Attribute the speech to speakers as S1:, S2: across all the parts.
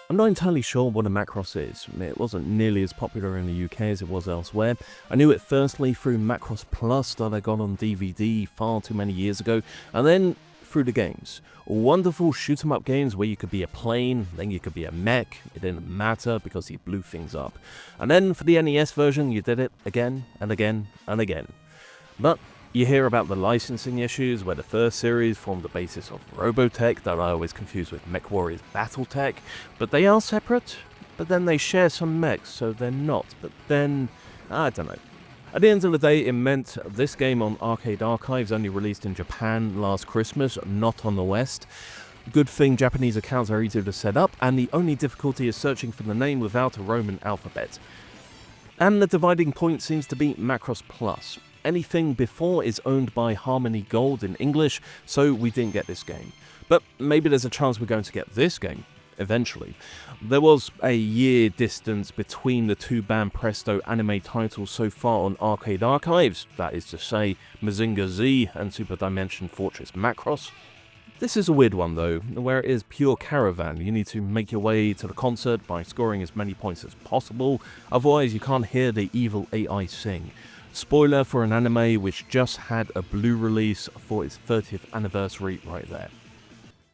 S1: I'm not entirely sure what a Macross is. It wasn't nearly as popular in the UK as it was elsewhere. I knew it firstly through Macross Plus that I got on DVD far too many years ago, and then through the games. Wonderful shoot-em-up games where you could be a plane, then you could be a mech. It didn't matter because he blew things up. And then for the NES version, you did it again and again and again. But you hear about the licensing issues where the first series formed the basis of Robotech that I always confuse with MechWarrior's Battletech, but they are separate, but then they share some mechs, so they're not, but then, I don't know. At the end of the day, it meant this game on Arcade Archives only released in Japan last Christmas, not on the West. Good thing Japanese accounts are easy to set up, and the only difficulty is searching for the name without a Roman alphabet. And the dividing point seems to be Macross Plus. Anything before is owned by Harmony Gold in English, so we didn't get this game. But maybe there's a chance we're going to get this game, eventually. There was a year distance between the two banned Presto anime titles so far on Arcade Archives, that is to say, Mazinger Z and Super Dimension Fortress Macross. This is a weird one though, where it is pure caravan. You need to make your way to the concert by scoring as many points as possible, otherwise you can't hear the evil AI sing. Spoiler for an anime which just had a blue release for its 30th anniversary right there.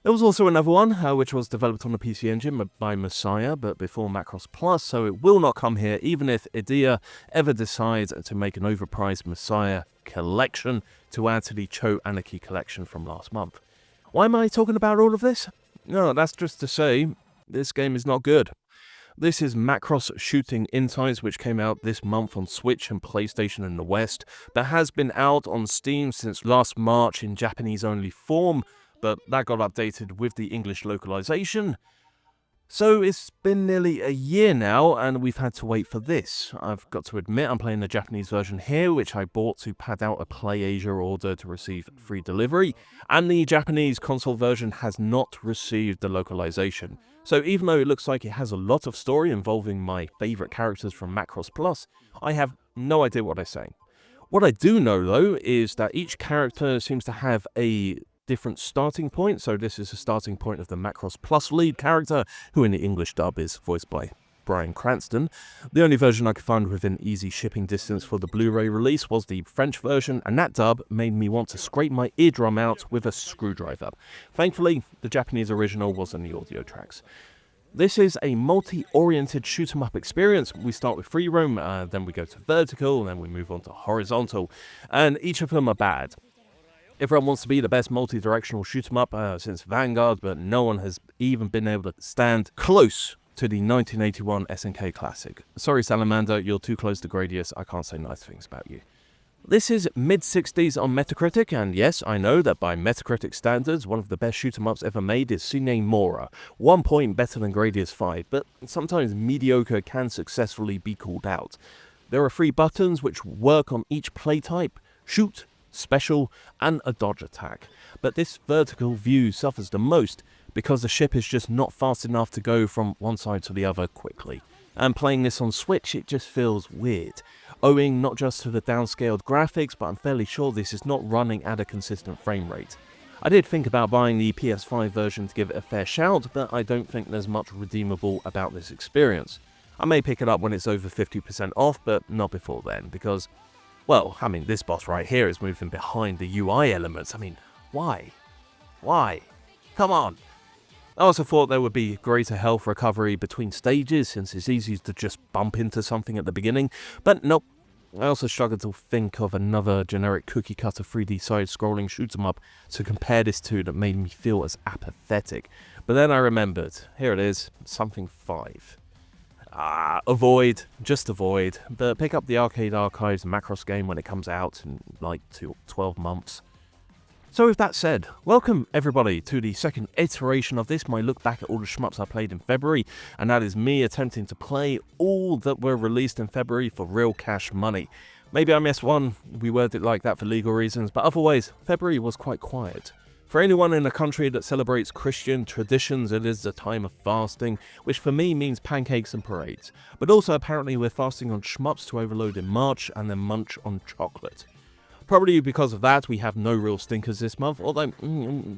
S1: There was also another one, which was developed on the PC Engine by Messiah, but before Macross Plus, so it will not come here even if IDEA ever decides to make an overpriced Messiah collection to add to the Cho Anarchy collection from last month. Why am I talking about all of this? No, that's just to say, this game is not good. This is Macross Shooting Insights, which came out this month on Switch and PlayStation in the West, but has been out on Steam since last March in Japanese-only form, but that got updated with the English localization. So it's been nearly a year now, and we've had to wait for this. I've got to admit I'm playing the Japanese version here, which I bought to pad out a PlayAsia order to receive free delivery, and the Japanese console version has not received the localization. So even though it looks like it has a lot of story involving my favourite characters from Macross Plus, I have no idea what they're saying. What I do know though is that each character seems to have a different starting point, so this is the starting point of the Macross Plus lead character, who in the English dub is voiced by Bryan Cranston. The only version I could find within easy shipping distance for the Blu-ray release was the French version, and that dub made me want to scrape my eardrum out with a screwdriver. Thankfully, the Japanese original was in the audio tracks. This is a multi-oriented shoot-em-up experience. We start with free roam, then we go to vertical, and then we move on to horizontal, and each of them are bad. Everyone wants to be the best multi-directional shoot-em-up since Vanguard, but no one has even been able to stand close to the 1981 SNK classic. Sorry Salamander, you're too close to Gradius, I can't say nice things about you. This is mid-60s on Metacritic, and yes, I know that by Metacritic standards, one of the best shoot-em-ups ever made is Sune Mora, 1 point better than Gradius 5, but sometimes mediocre can successfully be called out. There are 3 buttons which work on each play type: shoot, special, and a dodge attack. But this vertical view suffers the most because the ship is just not fast enough to go from one side to the other quickly. And playing this on Switch, it just feels weird, owing not just to the downscaled graphics, but I'm fairly sure this is not running at a consistent frame rate. I did think about buying the PS5 version to give it a fair shout, but I don't think there's much redeemable about this experience. I may pick it up when it's over 50% off, but not before then, because, well, I mean, this boss right here is moving behind the UI elements. I mean, why? Why? Come on! I also thought there would be greater health recovery between stages, since it's easy to just bump into something at the beginning, but nope. I also struggled to think of another generic cookie-cutter 3D side-scrolling shoot-em-up to compare this to that made me feel as apathetic. But then I remembered, here it is, something 5. Avoid, just avoid, but pick up the Arcade Archives Macross game when it comes out in like 12 months. So with that said, welcome everybody to the second iteration of this, my look back at all the shmups I played in February, and that is me attempting to play all that were released in February for real cash money. Maybe I missed one, we worded it like that for legal reasons, but otherwise, February was quite quiet. For anyone in a country that celebrates Christian traditions, it is the time of fasting, which for me means pancakes and parades. But also apparently we're fasting on shmups to overload in March and then munch on chocolate. Probably because of that, we have no real stinkers this month, although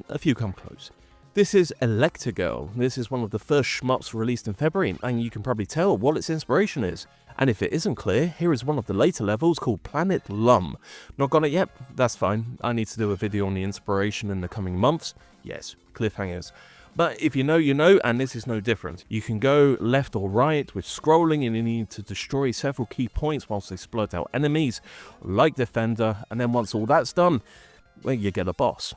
S1: a few come close. This is Electigirl. This is one of the first shmups released in February, and you can probably tell what its inspiration is. And if it isn't clear, here is one of the later levels called Planet Lum. Not got it yet? That's fine. I need to do a video on the inspiration in the coming months. Yes, cliffhangers. But if you know, you know, and this is no different. You can go left or right with scrolling, and you need to destroy several key points whilst they splurt out enemies, like Defender, and then once all that's done, well, you get a boss.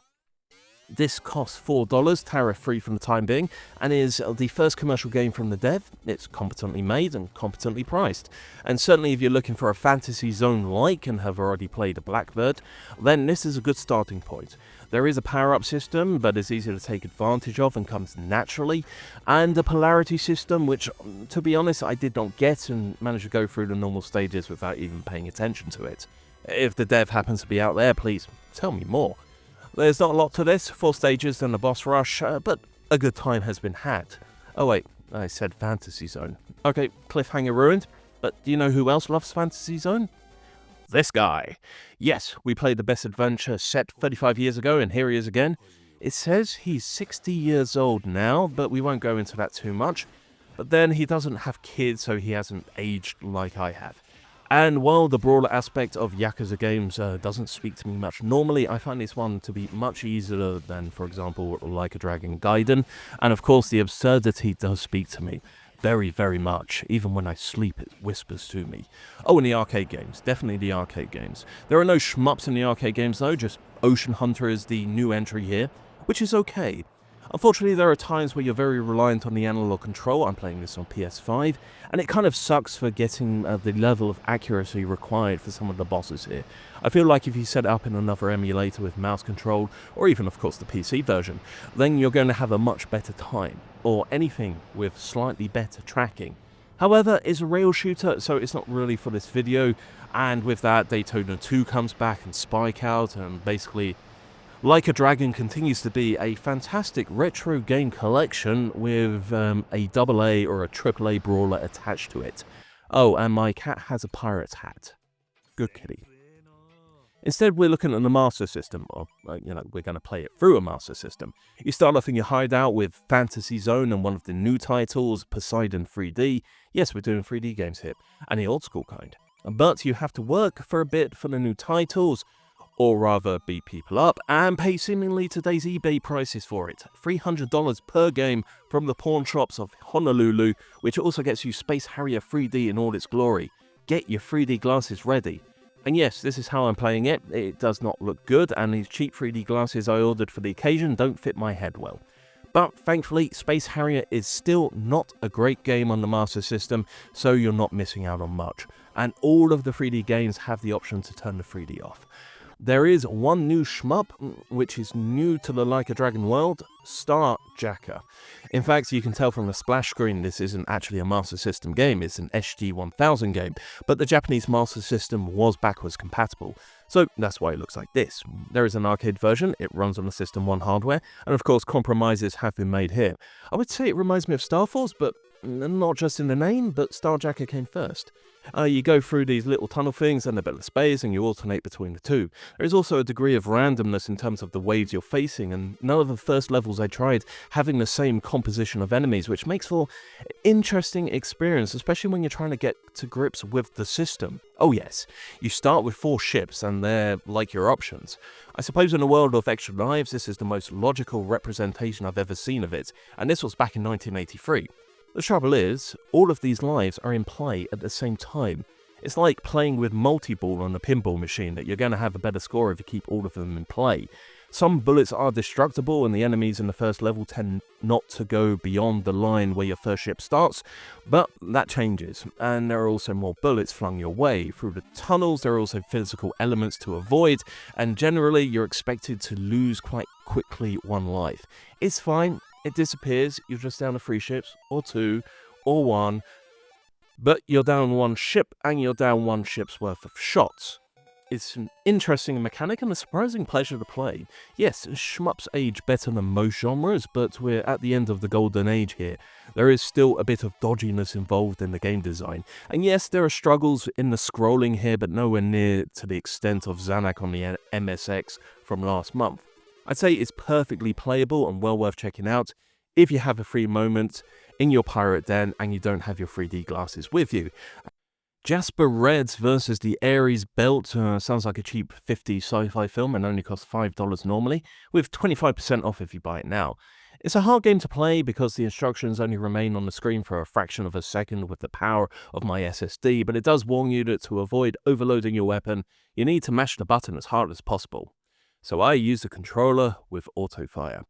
S1: This costs $4, tariff-free from the time being, and is the first commercial game from the dev. It's competently made and competently priced. And certainly if you're looking for a fantasy zone-like and have already played a Blackbird, then this is a good starting point. There is a power-up system, but it's easy to take advantage of and comes naturally, and a polarity system, which, to be honest, I did not get and managed to go through the normal stages without even paying attention to it. If the dev happens to be out there, please tell me more. There's not a lot to this, 4 stages and a boss rush, but a good time has been had. Oh wait, I said Fantasy Zone. Okay, cliffhanger ruined, but do you know who else loves Fantasy Zone? This guy. Yes, we played the best adventure set 35 years ago, and here he is again. It says he's 60 years old now, but we won't go into that too much. But then he doesn't have kids, so he hasn't aged like I have. And while the brawler aspect of Yakuza games doesn't speak to me much normally, I find this one to be much easier than, for example, Like a Dragon Gaiden. And of course, the absurdity does speak to me. Very, very much. Even when I sleep, it whispers to me. Oh, and the arcade games. Definitely the arcade games. There are no shmups in the arcade games though, just Ocean Hunter is the new entry here, which is okay. Unfortunately, there are times where you're very reliant on the analog control. I'm playing this on PS5, and it kind of sucks for getting the level of accuracy required for some of the bosses here. I feel like if you set it up in another emulator with mouse control, or even of course the PC version, then you're going to have a much better time, or anything with slightly better tracking. However, it's a rail shooter, so it's not really for this video, and with that, Daytona 2 comes back and Spike Out, and basically Like a Dragon continues to be a fantastic retro game collection with a AA or a AAA brawler attached to it. Oh, and my cat has a pirate's hat. Good kitty. Instead, we're looking at the Master System, or, we're going to play it through a Master System. You start off in your hideout with Fantasy Zone and one of the new titles, Poseidon 3D. Yes, we're doing 3D games here, and the old school kind. But you have to work for a bit for the new titles, or rather beat people up, and pay seemingly today's eBay prices for it. $300 per game from the pawn shops of Honolulu, which also gets you Space Harrier 3D in all its glory. Get your 3D glasses ready. And yes, this is how I'm playing it. It does not look good, and these cheap 3D glasses I ordered for the occasion don't fit my head well. But thankfully, Space Harrier is still not a great game on the Master System, so you're not missing out on much. And all of the 3D games have the option to turn the 3D off. There is one new shmup, which is new to the Like a Dragon world, Starjacker. In fact, you can tell from the splash screen this isn't actually a Master System game, it's an SG-1000 game, but the Japanese Master System was backwards compatible, so that's why it looks like this. There is an arcade version, it runs on the System 1 hardware, and of course compromises have been made here. I would say it reminds me of Star Force, but not just in the name, but Starjacker came first. You go through these little tunnel things and a bit of space and you alternate between the two. There is also a degree of randomness in terms of the waves you're facing, and none of the first levels I tried having the same composition of enemies, which makes for an interesting experience, especially when you're trying to get to grips with the system. Oh yes, you start with 4 ships and they're like your options. I suppose in a world of extra lives, this is the most logical representation I've ever seen of it, and this was back in 1983. The trouble is, all of these lives are in play at the same time. It's like playing with multi-ball on a pinball machine, that you're going to have a better score if you keep all of them in play. Some bullets are destructible, and the enemies in the first level tend not to go beyond the line where your first ship starts, but that changes, and there are also more bullets flung your way. Through the tunnels, there are also physical elements to avoid, and generally you're expected to lose quite quickly 1 life. It's fine. It disappears, you're just down to 3 ships, or 2, or 1, but you're down 1 ship, and you're down 1 ship's worth of shots. It's an interesting mechanic and a surprising pleasure to play. Yes, shmups age better than most genres, but we're at the end of the golden age here. There is still a bit of dodginess involved in the game design, and yes, there are struggles in the scrolling here, but nowhere near to the extent of Zanak on the MSX from last month. I'd say it's perfectly playable and well worth checking out if you have a free moment in your pirate den and you don't have your 3D glasses with you. Jasper Reds versus the Ares Belt sounds like a cheap 50s sci-fi film and only costs $5 normally, with 25% off if you buy it now. It's a hard game to play because the instructions only remain on the screen for a fraction of a second with the power of my SSD, but it does warn you that to avoid overloading your weapon, you need to mash the button as hard as possible. So I used a controller with autofire.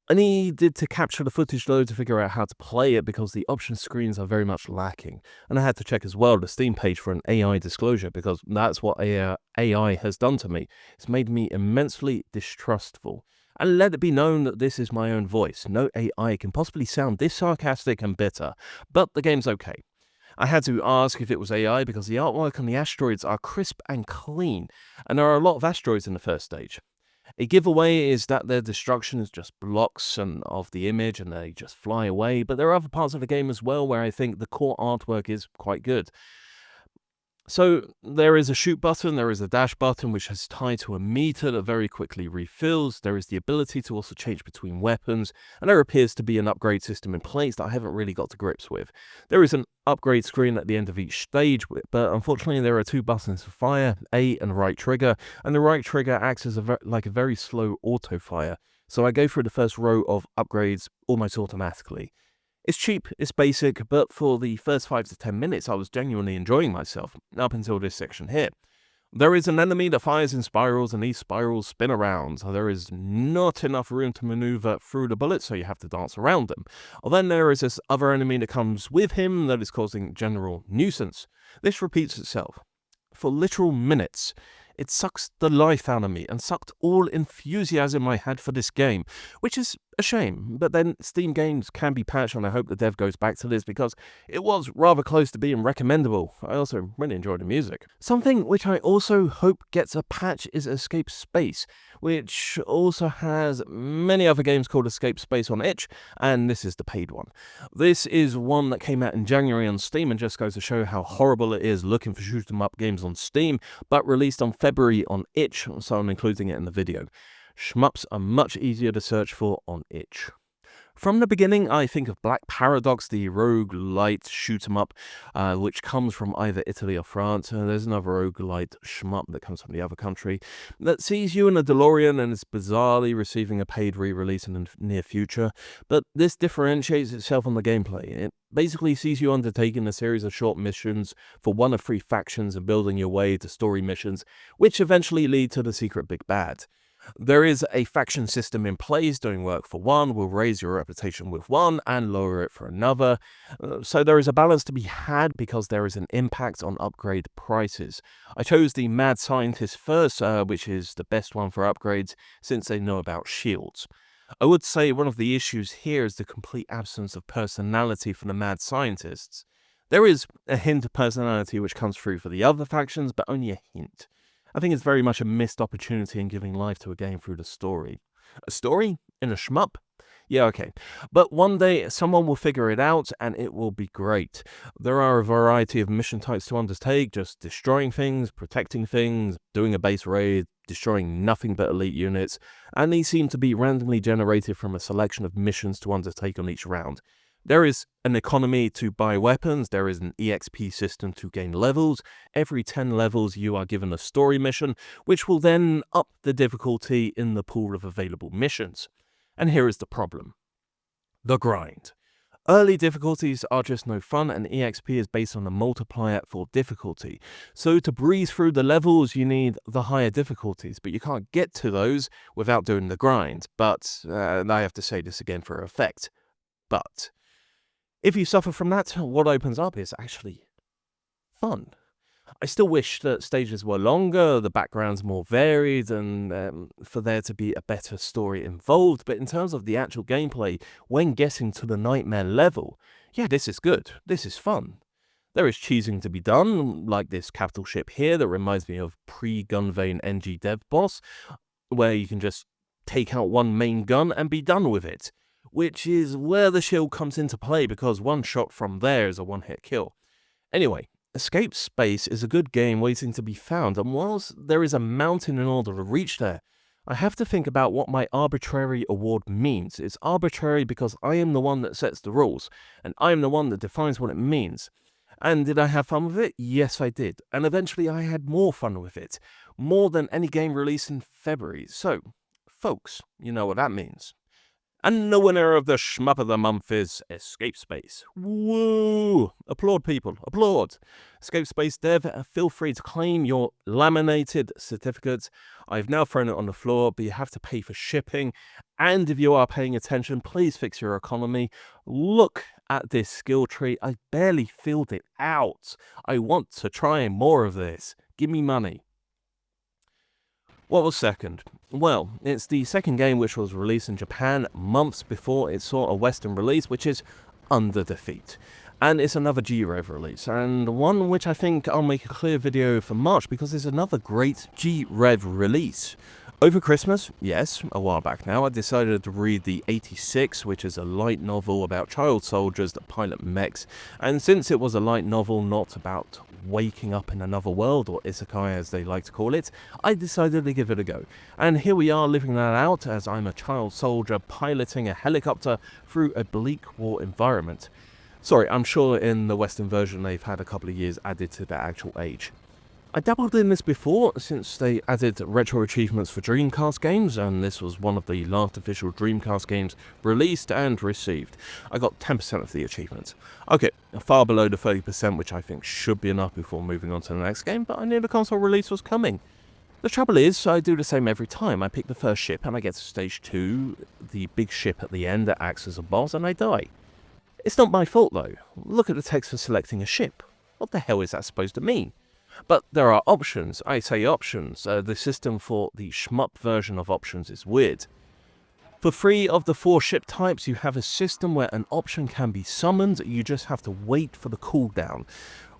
S1: I needed to capture the footage though to figure out how to play it because the option screens are very much lacking. And I had to check as well the Steam page for an AI disclosure because that's what AI has done to me. It's made me immensely distrustful. And let it be known that this is my own voice. No AI can possibly sound this sarcastic and bitter, but the game's okay. I had to ask if it was AI because the artwork on the asteroids are crisp and clean, and there are a lot of asteroids in the first stage. A giveaway is that their destruction is just blocks of the image and they just fly away, but there are other parts of the game as well where I think the core artwork is quite good. So there is a shoot button, there is a dash button which is tied to a meter that very quickly refills, there is the ability to also change between weapons, and there appears to be an upgrade system in place that I haven't really got to grips with. There is an upgrade screen at the end of each stage, but unfortunately there are two buttons for fire, A and right trigger, and the right trigger acts as like a very slow auto fire, so I go through the first row of upgrades almost automatically. It's cheap, it's basic, but for the first 5 to 10 minutes I was genuinely enjoying myself, up until this section here. There is an enemy that fires in spirals and these spirals spin around. There is not enough room to maneuver through the bullets, so you have to dance around them. Then there is this other enemy that comes with him that is causing general nuisance. This repeats itself for literal minutes. It sucks the life out of me and sucked all enthusiasm I had for this game, which is a shame, but then Steam games can be patched and I hope the dev goes back to this because it was rather close to being recommendable. I also really enjoyed the music. Something which I also hope gets a patch is Escape Space, which also has many other games called Escape Space on itch, and this is the paid one. This is one that came out in January on Steam and just goes to show how horrible it is looking for shoot 'em up games on Steam, but released on February on itch, so I'm including it in the video. Shmups are much easier to search for on itch. From the beginning, I think of Black Paradox, the roguelite shoot-em-up, which comes from either Italy or France. There's another roguelite shmup that comes from the other country that sees you in a DeLorean and is bizarrely receiving a paid re-release in the near future. But this differentiates itself on the gameplay. It basically sees you undertaking a series of short missions for one of 3 factions and building your way to story missions, which eventually lead to the secret big bad. There is a faction system in place. Doing work for one will raise your reputation with one and lower it for another. So there is a balance to be had because there is an impact on upgrade prices. I chose the Mad Scientist first, which is the best one for upgrades since they know about shields. I would say one of the issues here is the complete absence of personality for the Mad Scientists. There is a hint of personality which comes through for the other factions, but only a hint. I think it's very much a missed opportunity in giving life to a game through the story. A story? In a shmup? Yeah, okay. But one day, someone will figure it out, and it will be great. There are a variety of mission types to undertake, just destroying things, protecting things, doing a base raid, destroying nothing but elite units, and these seem to be randomly generated from a selection of missions to undertake on each round. There is an economy to buy weapons, there is an EXP system to gain levels. Every 10 levels you are given a story mission, which will then up the difficulty in the pool of available missions. And here is the problem. The grind. Early difficulties are just no fun, and EXP is based on a multiplier for difficulty. So to breeze through the levels you need the higher difficulties, but you can't get to those without doing the grind. But I have to say this again for effect. But if you suffer from that, what opens up is actually fun. I still wish that stages were longer, the backgrounds more varied, and for there to be a better story involved, but in terms of the actual gameplay, when getting to the nightmare level, yeah, this is good, this is fun. There is cheesing to be done, like this capital ship here that reminds me of pre-Gunvein NG Dev boss, where you can just take out one main gun and be done with it. Which is where the shield comes into play because one shot from there is a one-hit kill. Anyway, Escape Space is a good game waiting to be found, and whilst there is a mountain in order to reach there, I have to think about what my arbitrary award means. It's arbitrary because I am the one that sets the rules, and I am the one that defines what it means. And did I have fun with it? Yes, I did. And eventually I had more fun with it. More than any game released in February. So, folks, you know what that means. And the winner of the Shmup of the Month is Escape Space. Woo! Applaud, people. Applaud. Escape Space dev, feel free to claim your laminated certificates. I've now thrown it on the floor, but you have to pay for shipping. And if you are paying attention, please fix your economy. Look at this skill tree. I barely filled it out. I want to try more of this. Give me money. What was second? Well, it's the second game which was released in Japan months before it saw a Western release, which is Under Defeat. And it's another G-Rev release, and one which I think I'll make a clear video for March because it's another great G-Rev release. Over Christmas, yes, a while back now, I decided to read the 86, which is a light novel about child soldiers that pilot mechs, and since it was a light novel not about waking up in another world, or isekai as they like to call it, I decided to give it a go. And here we are living that out as I'm a child soldier piloting a helicopter through a bleak war environment. Sorry, I'm sure in the Western version they've had a couple of years added to their actual age. I dabbled in this before, since they added retro achievements for Dreamcast games, and this was one of the last official Dreamcast games released and received. I got 10% of the achievements. Okay, far below the 30%, which I think should be enough before moving on to the next game, but I knew the console release was coming. The trouble is, I do the same every time. I pick the first ship, and I get to stage 2, the big ship at the end that acts as a boss, and I die. It's not my fault, though. Look at the text for selecting a ship. What the hell is that supposed to mean? But there are options. I say options. The system for the shmup version of options is weird. For 3 of the 4 ship types, you have a system where an option can be summoned. You just have to wait for the cooldown.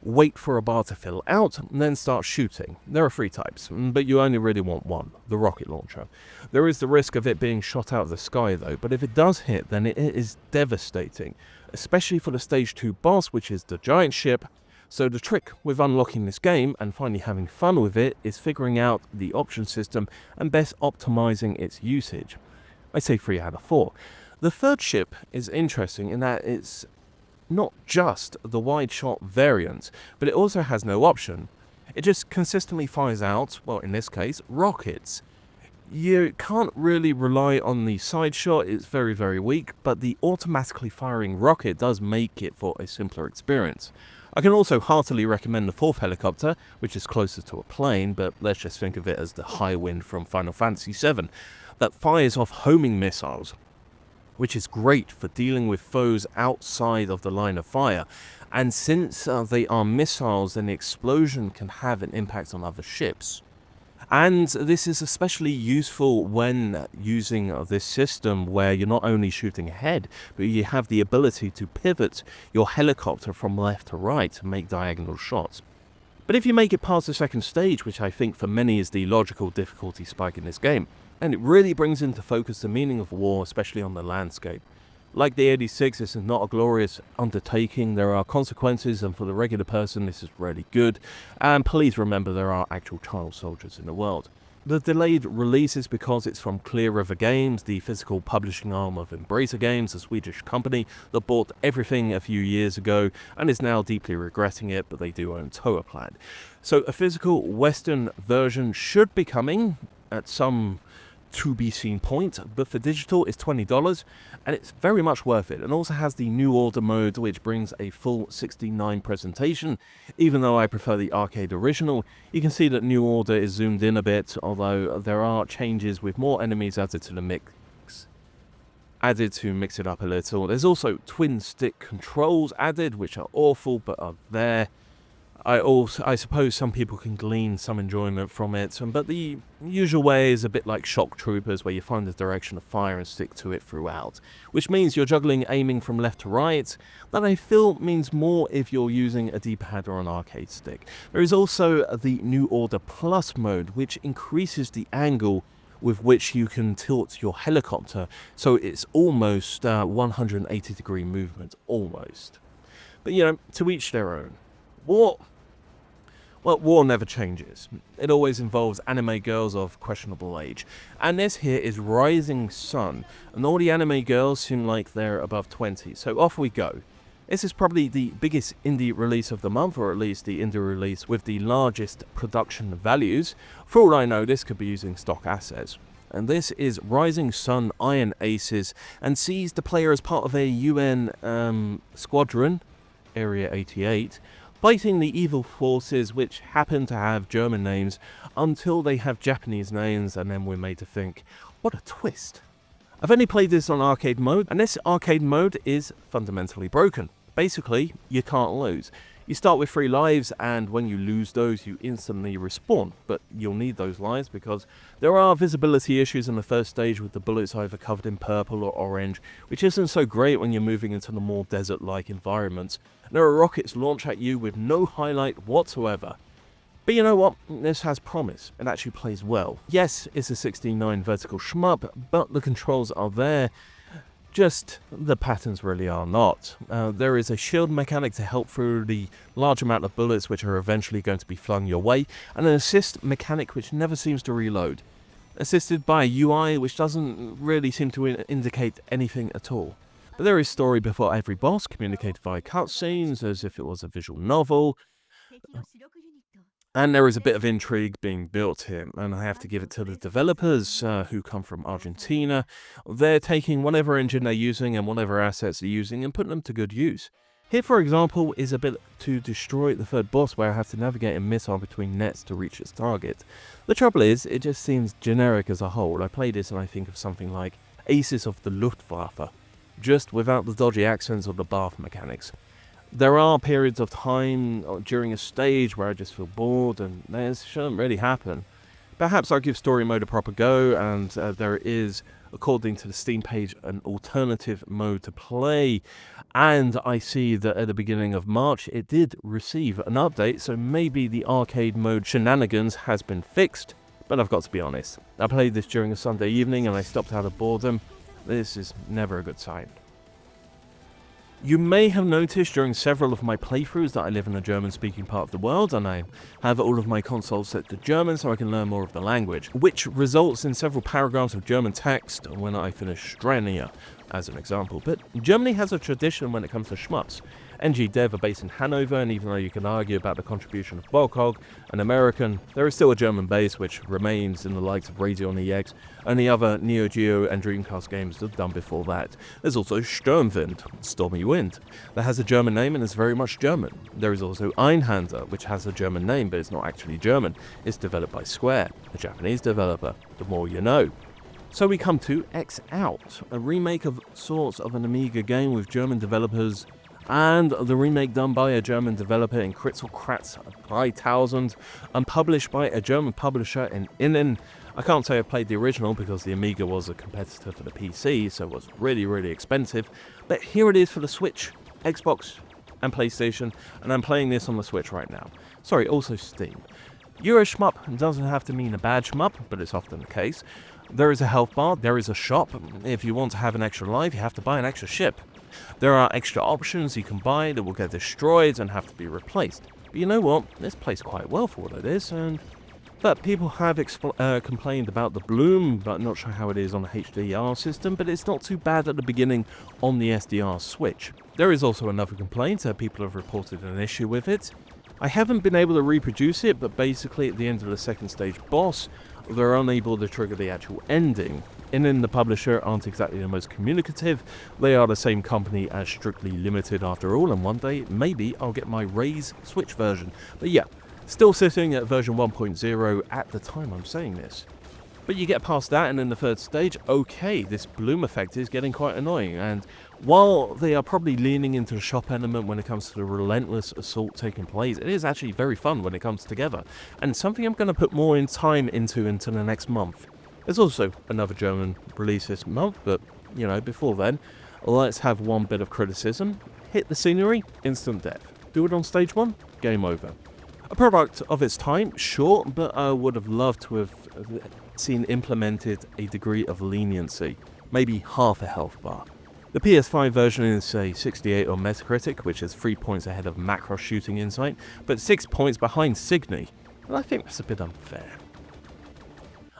S1: Wait for a bar to fill out, and then start shooting. There are 3 types, but you only really want one, the rocket launcher. There is the risk of it being shot out of the sky though, but if it does hit, then it is devastating. Especially for the stage 2 boss, which is the giant ship. So the trick with unlocking this game and finally having fun with it is figuring out the option system and best optimizing its usage. I say 3 out of 4. The third ship is interesting in that it's not just the wide shot variant, but it also has no option. It just consistently fires out, well in this case, rockets. You can't really rely on the side shot, it's very very weak, but the automatically firing rocket does make it for a simpler experience. I can also heartily recommend the 4th helicopter, which is closer to a plane, but let's just think of it as the high wind from Final Fantasy VII, that fires off homing missiles, which is great for dealing with foes outside of the line of fire. And since they are missiles, then the explosion can have an impact on other ships. And this is especially useful when using this system where you're not only shooting ahead, but you have the ability to pivot your helicopter from left to right to make diagonal shots. But if you make it past the second stage, which I think for many is the logical difficulty spike in this game, and it really brings into focus the meaning of war, especially on the landscape. Like the 86, this is not a glorious undertaking, there are consequences, and for the regular person this is really good, and please remember there are actual child soldiers in the world. The delayed release is because it's from Clear River Games, the physical publishing arm of Embracer Games, a Swedish company that bought everything a few years ago and is now deeply regretting it, but they do own Toaplan. So a physical Western version should be coming at some to-be-seen point, but for digital it's $20, and it's very much worth it, and also has the New Order mode, which brings a full 16:9 presentation. Even though I prefer the arcade original, you can see that New Order is zoomed in a bit, although there are changes with more enemies added to the mix. To mix it up a little. There's also twin stick controls added, which are awful, but are there. I suppose some people can glean some enjoyment from it, but the usual way is a bit like Shock Troopers, where you find the direction of fire and stick to it throughout, which means you're juggling aiming from left to right. That I feel means more if you're using a D-pad or an arcade stick. There is also the New Order Plus mode, which increases the angle with which you can tilt your helicopter, so it's almost 180-degree movement, almost. But you know, to each their own. Well, war never changes. It always involves anime girls of questionable age. And this here is Rising Sun, and all the anime girls seem like they're above 20, so off we go. This is probably the biggest indie release of the month, or at least the indie release with the largest production values. For all I know, this could be using stock assets. And this is Rising Sun Iron Aces, and sees the player as part of a UN squadron, Area 88, fighting the evil forces which happen to have German names until they have Japanese names, and then we're made to think, what a twist. I've only played this on arcade mode, and this arcade mode is fundamentally broken. Basically, you can't lose. You start with 3 lives, and when you lose those, you instantly respawn. But you'll need those lives because there are visibility issues in the first stage with the bullets either covered in purple or orange, which isn't so great when you're moving into the more desert-like environments. There are rockets launched at you with no highlight whatsoever. But you know what? This has promise. It actually plays well. Yes, it's a 16:9 vertical shmup, but the controls are there. Just the patterns really are not. There is a shield mechanic to help through the large amount of bullets which are eventually going to be flung your way, and an assist mechanic which never seems to reload. Assisted by a UI which doesn't really seem to indicate anything at all. But there is story before every boss, communicated via cutscenes as if it was a visual novel. And there is a bit of intrigue being built here, and I have to give it to the developers who come from Argentina. They're taking whatever engine they're using and whatever assets they're using and putting them to good use. Here, for example, is a bit to destroy the third boss where I have to navigate a missile between nets to reach its target. The trouble is, it just seems generic as a whole. I play this and I think of something like Aces of the Luftwaffe, just without the dodgy accents or the bath mechanics. There are periods of time during a stage where I just feel bored, and this shouldn't really happen. Perhaps I'll give story mode a proper go, and there is, according to the Steam page, an alternative mode to play. And I see that at the beginning of March it did receive an update, so maybe the arcade mode shenanigans has been fixed. But I've got to be honest, I played this during a Sunday evening and I stopped out of boredom. This is never a good sign. You may have noticed during several of my playthroughs that I live in a German-speaking part of the world, and I have all of my consoles set to German so I can learn more of the language, which results in several paragraphs of German text when I finish Strania, as an example. But Germany has a tradition when it comes to shmups. NG Dev are based in Hanover, and even though you can argue about the contribution of Bogog, an American, there is still a German base which remains in the likes of Radeon EX and the other Neo Geo and Dreamcast games that have done before that. There's also Sturmwind, Stormy Wind, that has a German name and is very much German. There is also Einhander, which has a German name but it's not actually German. It's developed by Square, a Japanese developer. The more you know. So we come to X Out, a remake of sorts of an Amiga game with German developers, and the remake done by a German developer in Kritzel Kratz 3000 and published by a German publisher in Innen. I can't say I played the original because the Amiga was a competitor for the PC, so it was really expensive, but here it is for the Switch, Xbox and PlayStation, and I'm playing this on the Switch right now. Sorry, also Steam. Euro shmup doesn't have to mean a bad shmup, but it's often the case. There is a health bar, there is a shop. If you want to have an extra life, you have to buy an extra ship. There are extra options you can buy that will get destroyed and have to be replaced. But you know what? This plays quite well for what it is, but people have complained about the bloom, but not sure how it is on the HDR system, but it's not too bad at the beginning on the SDR Switch. There is also another complaint, people have reported an issue with it. I haven't been able to reproduce it, but basically at the end of the second stage boss, they're unable to trigger the actual ending. Innen, the publisher, aren't exactly the most communicative. They are the same company as Strictly Limited after all, and one day maybe I'll get my Raze Switch version. But yeah, still sitting at version 1.0 at the time I'm saying this. But you get past that, and in the third stage, okay, this bloom effect is getting quite annoying, and while they are probably leaning into the shop element when it comes to the relentless assault taking place, it is actually very fun when it comes together, and something I'm going to put more time into the next month. There's also another German release this month, but, you know, before then, let's have one bit of criticism. Hit the scenery, instant death. Do it on stage 1, game over. A product of its time, sure, but I would have loved to have seen implemented a degree of leniency, maybe half a health bar. The PS5 version is a 68 on Metacritic, which is 3 points ahead of Macross Shooting Insight, but 6 points behind Signy, and I think that's a bit unfair.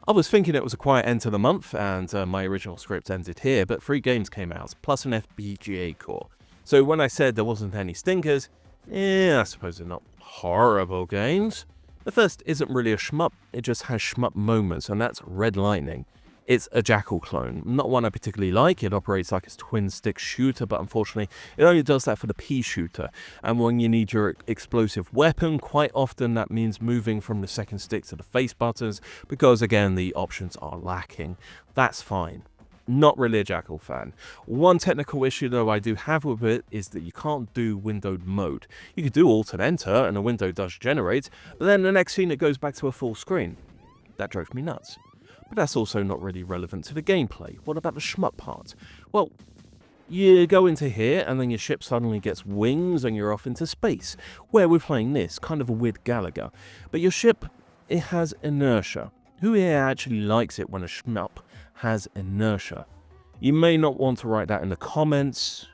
S1: I was thinking it was a quiet end to the month, and my original script ended here, but 3 games came out, plus an FPGA core. So when I said there wasn't any stinkers, I suppose they're not horrible games. The first isn't really a shmup, it just has shmup moments, and that's Red Lightning. It's a Jackal clone, not one I particularly like. It operates like a twin-stick shooter, but unfortunately it only does that for the P shooter, and when you need your explosive weapon, quite often that means moving from the second stick to the face buttons, because again the options are lacking. That's fine. Not really a Jackal fan. One technical issue though I do have with it is that you can't do windowed mode. You can do Alt and Enter and a window does generate, but then the next scene it goes back to a full screen. That drove me nuts. But that's also not really relevant to the gameplay. What about the shmup part? Well, you go into here and then your ship suddenly gets wings and you're off into space, where we're playing this, kind of a weird Galaga. But your ship, it has inertia. Who here actually likes it when a shmup has inertia? You may not want to write that in the comments.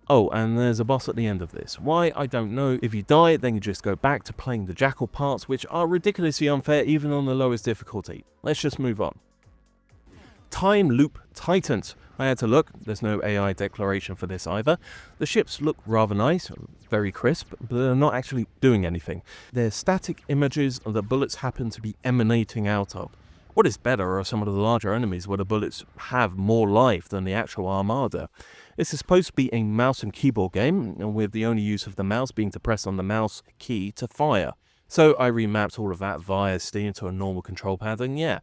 S1: Oh, and there's a boss at the end of this. Why? I don't know. If you die, then you just go back to playing the Jackal parts, which are ridiculously unfair even on the lowest difficulty. Let's just move on. Timeloop Titan. I had to look. There's no AI declaration for this either. The ships look rather nice, very crisp, but they're not actually doing anything. They're static images that bullets happen to be emanating out of. What is better are some of the larger enemies where the bullets have more life than the actual armada. This is supposed to be a mouse and keyboard game, with the only use of the mouse being to press on the mouse key to fire. So I remapped all of that via Steam to a normal control pad, and yeah.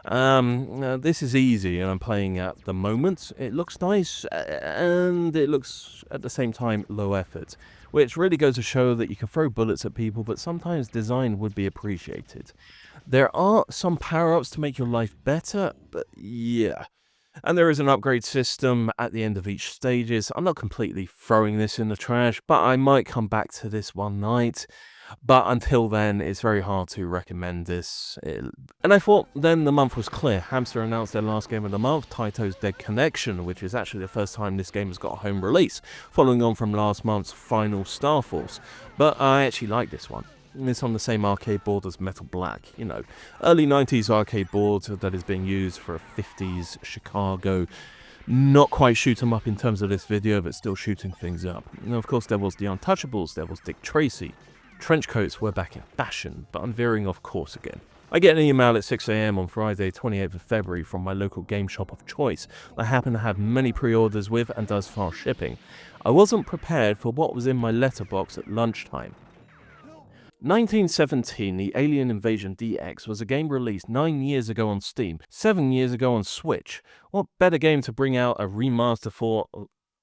S1: This is easy, and I'm playing at the moment. It looks nice, and it looks, at the same time, low effort. Which really goes to show that you can throw bullets at people, but sometimes design would be appreciated. There are some power-ups to make your life better, but yeah. And there is an upgrade system at the end of each stages. I'm not completely throwing this in the trash, but I might come back to this one night. But until then, it's very hard to recommend this. And I thought then the month was clear. Hamster announced their last game of the month, Taito's Dead Connection, which is actually the first time this game has got a home release, following on from last month's Final Star Force. But I actually like this one. It's on the same arcade board as Metal Black, you know, early 90s arcade board that is being used for a 50s Chicago. Not quite shoot 'em up in terms of this video, but still shooting things up. And of course there was the Untouchables, there was Dick Tracy. Trench coats were back in fashion, but I'm veering off course again. I get an email at 6 AM on Friday, 28th of February from my local game shop of choice that I happen to have many pre-orders with and does fast shipping. I wasn't prepared for what was in my letterbox at lunchtime. 1917, The Alien Invasion DX was a game released 9 years ago on Steam, 7 years ago on Switch. What better game to bring out a remaster for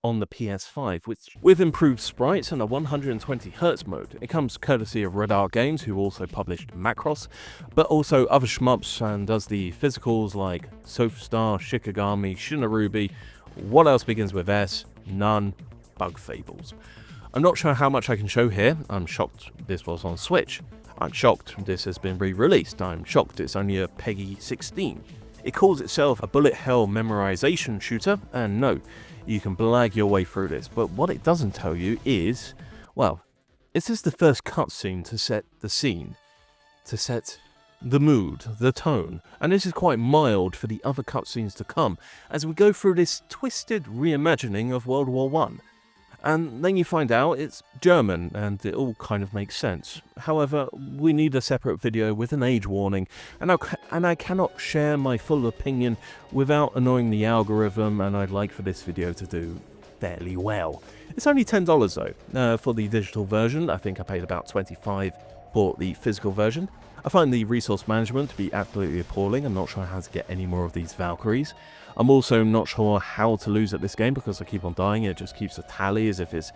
S1: on the PS5, which with improved sprites and a 120Hz mode. It comes courtesy of Red Art Games, who also published Macross, but also other shmups, and does the physicals like Sofstar, Shikigami, Shinarubi. What else begins with S? None. Bug Fables. I'm not sure how much I can show here. I'm shocked this was on Switch. I'm shocked this has been re-released. I'm shocked it's only a PEGI 16. It calls itself a bullet hell memorization shooter, and no, you can blag your way through this, but what it doesn't tell you is, well, this is the first cutscene to set the scene, to set the mood, the tone, and this is quite mild for the other cutscenes to come as we go through this twisted reimagining of World War I. And then you find out it's German, and it all kind of makes sense. However, we need a separate video with an age warning, and I cannot share my full opinion without annoying the algorithm, and I'd like for this video to do fairly well. It's only $10 though, for the digital version. I think I paid about $25 for the physical version. I find the resource management to be absolutely appalling. I'm not sure how to get any more of these Valkyries. I'm also not sure how to lose at this game because I keep on dying. It just keeps a tally as if it's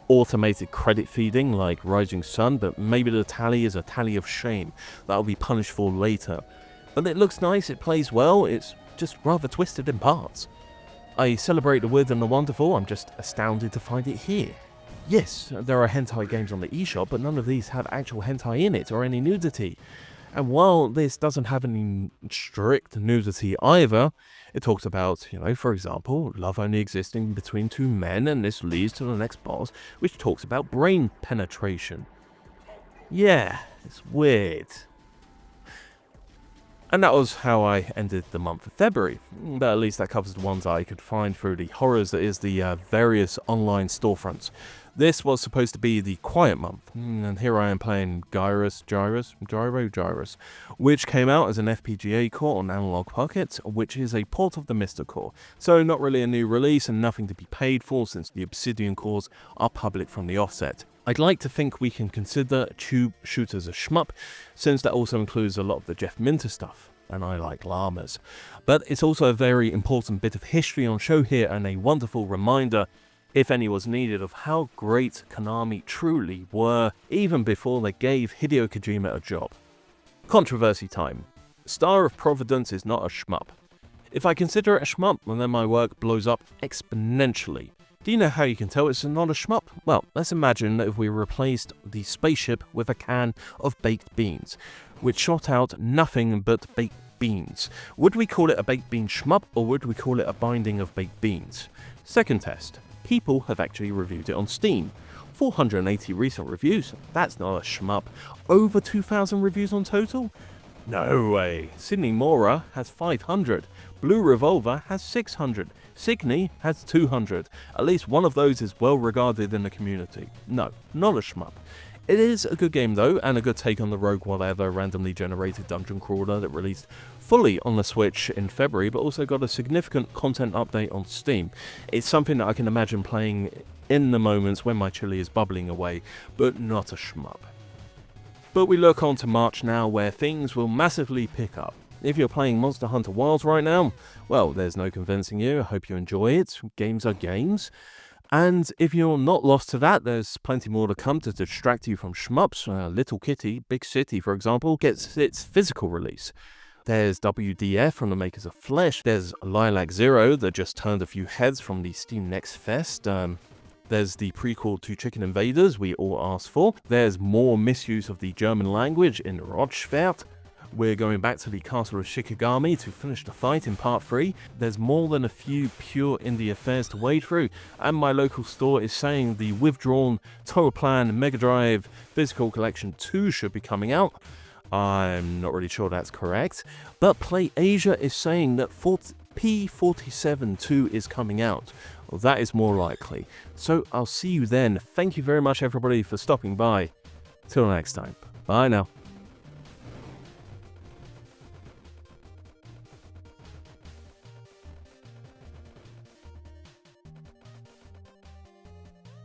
S1: automated credit feeding like Rising Sun, but maybe the tally is a tally of shame that I'll be punished for later. But it looks nice, it plays well, it's just rather twisted in parts. I celebrate the weird and the wonderful. I'm just astounded to find it here. Yes, there are hentai games on the eShop, but none of these have actual hentai in it or any nudity. And while this doesn't have any strict nudity either, it talks about, for example, love only existing between two men, and this leads to the next boss, which talks about brain penetration. Yeah, it's weird. And that was how I ended the month of February, but at least that covers the ones I could find through the horrors that is the various online storefronts. This was supposed to be the quiet month, and here I am playing Gyruss, which came out as an FPGA core on Analog Pocket, which is a port of the Mr. core, so not really a new release and nothing to be paid for since the Obsidian cores are public from the offset. I'd like to think we can consider Tube Shooters a shmup, since that also includes a lot of the Jeff Minter stuff, and I like llamas. But it's also a very important bit of history on show here, and a wonderful reminder, if any was needed, of how great Konami truly were, even before they gave Hideo Kojima a job. Controversy time. Star of Providence is not a shmup. If I consider it a shmup, then my work blows up exponentially. Do you know how you can tell it's not a shmup? Well, let's imagine that if we replaced the spaceship with a can of baked beans, which shot out nothing but baked beans. Would we call it a baked bean shmup, or would we call it a binding of baked beans? Second test. People have actually reviewed it on Steam. 480 recent reviews, that's not a shmup. Over 2,000 reviews on total? No way. Sydney Mora has 500. Blue Revolver has 600. Signy has 200. At least one of those is well regarded in the community. No, not a shmup. It is a good game though, and a good take on the Rogue Whatever randomly generated dungeon crawler that released fully on the Switch in February, but also got a significant content update on Steam. It's something that I can imagine playing in the moments when my chili is bubbling away, but not a shmup. But we look on to March now, where things will massively pick up. If you're playing Monster Hunter Wilds right now, well, there's no convincing you. I hope you enjoy it. Games are games. And if you're not lost to that, there's plenty more to come to distract you from shmups. Little Kitty, Big City, for example, gets its physical release. There's WDF from the makers of Flesh. There's Lilac Zero that just turned a few heads from the Steam Next Fest. There's the prequel to Chicken Invaders we all asked for. There's more misuse of the German language in Rotschwert. We're going back to the Castle of Shikigami to finish the fight in part 3. There's more than a few pure indie affairs to wade through, and my local store is saying the withdrawn Total Plan Mega Drive Physical Collection 2 should be coming out. I'm not really sure that's correct, but Play Asia is saying that P47-2 is coming out. Well, that is more likely. So I'll see you then. Thank you very much everybody for stopping by. Till next time. Bye now.